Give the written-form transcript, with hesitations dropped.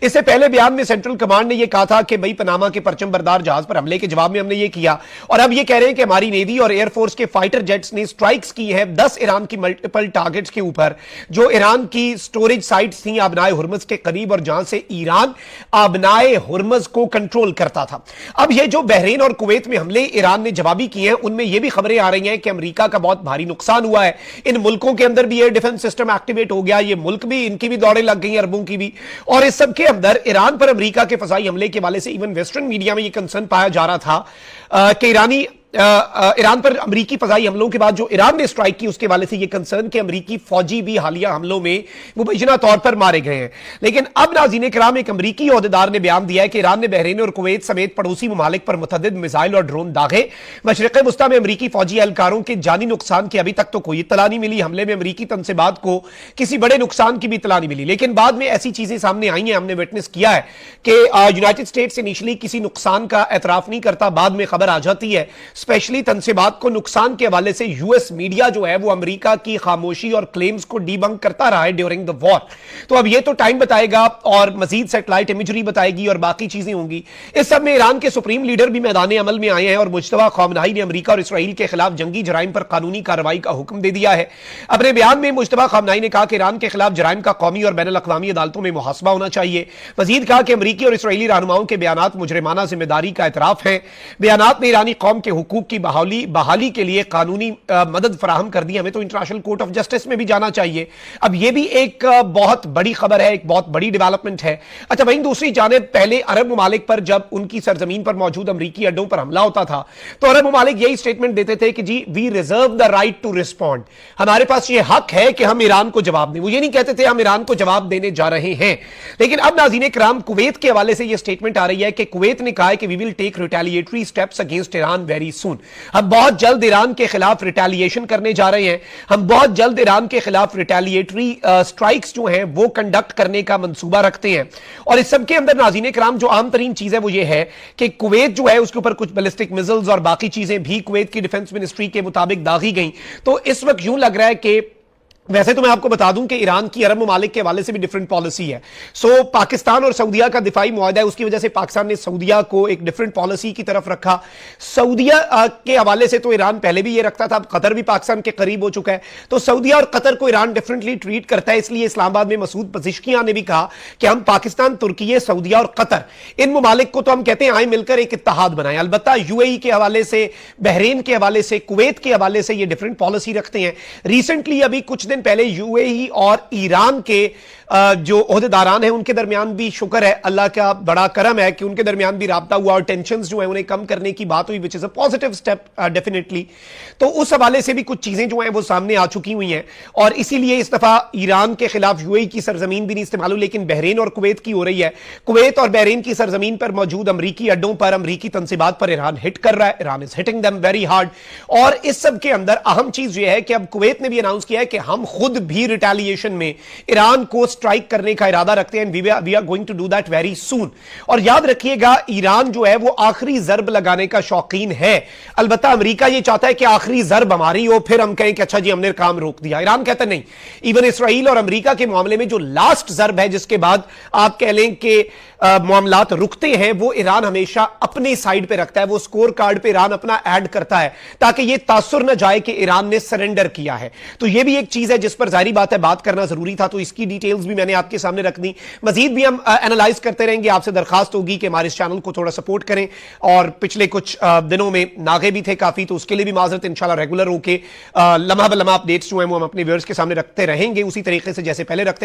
اس سے پہلے بیان میں سینٹرل کمانڈ نے یہ کہا تھا کہ بھئی پناما کے پرچم بردار جہاز پر حملے کے جواب میں ہم نے یہ کیا، اور اب یہ کہہ رہے ہیں کہ ہماری نیوی اور ایئر فورس کے فائٹر جیٹس نے سٹرائکس کی ہیں 10 ایران کی ملٹیپل ٹارگٹس کے اوپر جو ایران کی سٹوریج سائٹس تھیں آبنائے ہرمز کے قریب، اور جہاں سے ایران آبنائے ہرمز کو کنٹرول کرتا تھا۔ اب یہ جو بحرین اور کویت میں حملے ایران نے جوابی کیے ہیں، ان میں یہ بھی خبریں آ رہی ہیں کہ امریکہ کا بہت بھاری نقصان ہوا ہے، ان ملکوں کے اندر بھی ایئر ڈیفنس سسٹم ایکٹیویٹ ہو گیا، یہ ملک بھی ان کی بھی دوڑیں لگ گئی عربوں کی بھی، اور اس سب کے اندر ایران پر امریکہ کے فضائی حملے کے حوالے سے ایون ویسٹرن میڈیا میں یہ کنسرن پایا جا رہا تھا کہ ایران پر امریکی فضائی حملوں کے بعد جو ایران نے سٹرائک کی اس کے حوالے سے یہ کنسرن کہ امریکی فوجی بھی حالیہ حملوں میں مبینہ طور پر مارے گئے ہیں۔ لیکن اب ناظرین کرام ایک امریکی عہدیدار نے بیان دیا ہے کہ ایران نے بحرین اور کویت سمیت پڑوسی ممالک پر متعدد میزائل اور ڈرون داغے۔ مشرق وسطیٰ میں امریکی فوجی اہلکاروں کے جانی نقصان کی ابھی تک تو کوئی اطلاع نہیں ملی، حملے میں امریکی تنصیبات کو کسی بڑے نقصان کی بھی اطلاع نہیں ملی، لیکن بعد میں ایسی چیزیں سامنے آئی ہیں، ہم نے وٹنس کیا ہے کہ یونائٹڈ اسٹیٹس انیشلی کسی نقصان کا اعتراف نہیں کرتا، بعد میں خبر آ جاتی ہے، اسپیشلی تنصیبات کو نقصان کے حوالے سے یو ایس میڈیا جو ہے وہ امریکہ کی خاموشی اور کلیمز کو ڈی بنک کرتا رہا ہے ڈیورنگ دا وار۔ تو اب یہ تو ٹائم بتائے گا اور مزید سیٹلائٹ امیجری بتائے گی اور باقی چیزیں ہوں گی۔ اس سب میں ایران کے سپریم لیڈر بھی میدان عمل میں آئے ہیں اور مجتبیٰ خامنہئی نے امریکہ اور اسرائیل کے خلاف جنگی جرائم پر قانونی کارروائی کا حکم دے دیا ہے۔ اپنے بیان میں مجتبیٰ خامنہئی نے کہا کہ ایران کے خلاف جرائم کا قومی اور بین الاقوامی عدالتوں میں محاسبہ ہونا چاہیے۔ مزید کہا کہ امریکی اور اسرائیلی رہنماؤں کے بیانات مجرمانہ ذمہ داری کا اعتراف ہیں، بیانات میں ایرانی قوم کے حقوق کی بحالی کے لیے قانونی مدد فراہم کر دی، ہمیں تو انٹرنیشنل کورٹ آف جسٹس میں بھی جانا چاہیے۔ اب یہ بھی ایک بہت بڑی خبر ہے، ایک بہت بڑی ڈیولپمنٹ ہے۔ اچھا وہیں دوسری جانب پہلے عرب ممالک پر جب ان کی سرزمین پر موجود امریکی اڈوں پر حملہ ہوتا تھا تو عرب ممالک یہی سٹیٹمنٹ دیتے تھے کہ جی we reserve the right to respond, ہمارے پاس یہ حق ہے کہ ہم ایران کو جواب دیں۔ وہ یہ نہیں کہتے تھے ہم ایران کو جواب دینے جا رہے ہیں۔ لیکن اب ناظرین کرام کویت کے حوالے سے یہ سٹیٹمنٹ آ رہی ہے کہ کویت نے کہا ہے کہ we will take retaliatory steps against Iran very soon, ہم بہت جلد ایران کے خلاف ریٹیلیشن کرنے جا رہے ہیں، ہم بہت جلد ایران کے خلاف ریٹیلیٹری سٹرائکس جو ہیں وہ کنڈکٹ کرنے کا منصوبہ رکھتے ہیں۔ اور اس سب کے اندر ناظرین کرام جو عام ترین چیز ہے وہ یہ ہے کہ کویت جو ہے اس کے اوپر کچھ بیلسٹک میزائلز اور باقی چیزیں بھی کویت کی ڈیفنس منسٹری کے مطابق داغی گئیں۔ تو اس وقت یوں لگ رہا ہے کہ ویسے تو میں آپ کو بتا دوں کہ ایران کی عرب ممالک کے حوالے سے بھی ڈیفرنٹ پالیسی ہے۔ پاکستان اور سعودیہ کا دفاعی معاہدہ ہے، اس کی وجہ سے پاکستان نے سعودیہ کو ایک ڈیفرنٹ پالیسی کی طرف رکھا۔ سعودیہ کے حوالے سے تو ایران پہلے بھی یہ رکھتا تھا، قطر بھی پاکستان کے قریب ہو چکا ہے، تو سعودیہ اور قطر کو ایران ڈیفرنٹلی ٹریٹ کرتا ہے۔ اس لیے اسلام آباد میں مسعود پزشکیان نے بھی کہا کہ ہم پاکستان، ترکیہ، سعودیہ اور قطر ان ممالک کو تو ہم کہتے ہیں آئیں مل کر ایک اتحاد بنائیں۔ البتہ یو اے ای کے حوالے سے، بحرین کے حوالے سے، کویت کے حوالے سے یہ ڈیفرنٹ پالیسی رکھتے ہیں۔ ریسنٹلی ابھی کچھ دن پہلے یو اے ای اور ایران کے جو عہدیداران ہیں ان کے درمیان بھی شکر ہے اللہ کا بڑا کرم ہے کہ ان کے درمیان بھی رابطہ ہوا اور ٹینشنز جو ہیں انہیں کم کرنے کی بات ہوئی، which is a positive step definitely۔ تو اس حوالے سے بھی کچھ چیزیں جو ہیں وہ سامنے آ چکی ہوئی ہیں، اور اسی لیے اس دفعہ ایران کے خلاف یو اے ای کی سرزمین بھی نہیں استعمال ہوئی، لیکن بحرین اور کویت کی ہو رہی ہے۔ کویت اور بحرین کی سرزمین پر موجود امریکی اڈوں پر، امریکی تنصیبات پر ایران ہٹ کر رہا ہے، Iran is hitting them very hard۔ اور اس سب کے اندر اہم چیز یہ ہے کہ اب کویت نے بھی اناؤنس کیا ہے کہ ہم خود بھی ریٹیلیشن میں ایران کو سٹرائک کرنے کا ارادہ رکھتے ہیں، we are going to do that very soon۔ اور یاد رکھیے گا ایران جو ہے وہ آخری ضرب لگانے کا شوقین ہے، البتہ امریکہ یہ چاہتا ہے کہ آخری ضرب ہماری ہو پھر ہم کہیں کہ اچھا جی ہم نے کام روک دیا۔ ایران کہتا نہیں، ایون اسرائیل اور امریکہ کے معاملے میں جو لاسٹ ضرب ہے جس کے بعد آپ کہہ لیں کہ معاملات رکتے ہیں، وہ ایران ہمیشہ اپنے سائیڈ پہ رکھتا ہے، وہ سکور کارڈ پہ ایران اپنا ایڈ کرتا ہے تاکہ یہ تاثر نہ جائے کہ ایران نے سرنڈر کیا ہے۔ تو یہ بھی ایک چیز ہے جس پر ظاہری بات ہے بات کرنا ضروری تھا، تو اس کی ڈیٹیلز بھی میں نے آپ کے سامنے رکھ دی۔ مزید بھی ہم اینالائز کرتے رہیں گے، آپ سے درخواست ہوگی کہ ہمارے اس چینل کو تھوڑا سپورٹ کریں، اور پچھلے کچھ دنوں میں ناغے بھی تھے کافی، تو اس کے لیے بھی معذرت، انشاءاللہ ریگولر ہو کے لمحہ بلمحہ اپڈیٹس جو ہیں وہ ہم اپنے ویورز کے سامنے رکھتے رہیں گے اسی طریقے سے جیسے پہلے رکھتے تھے۔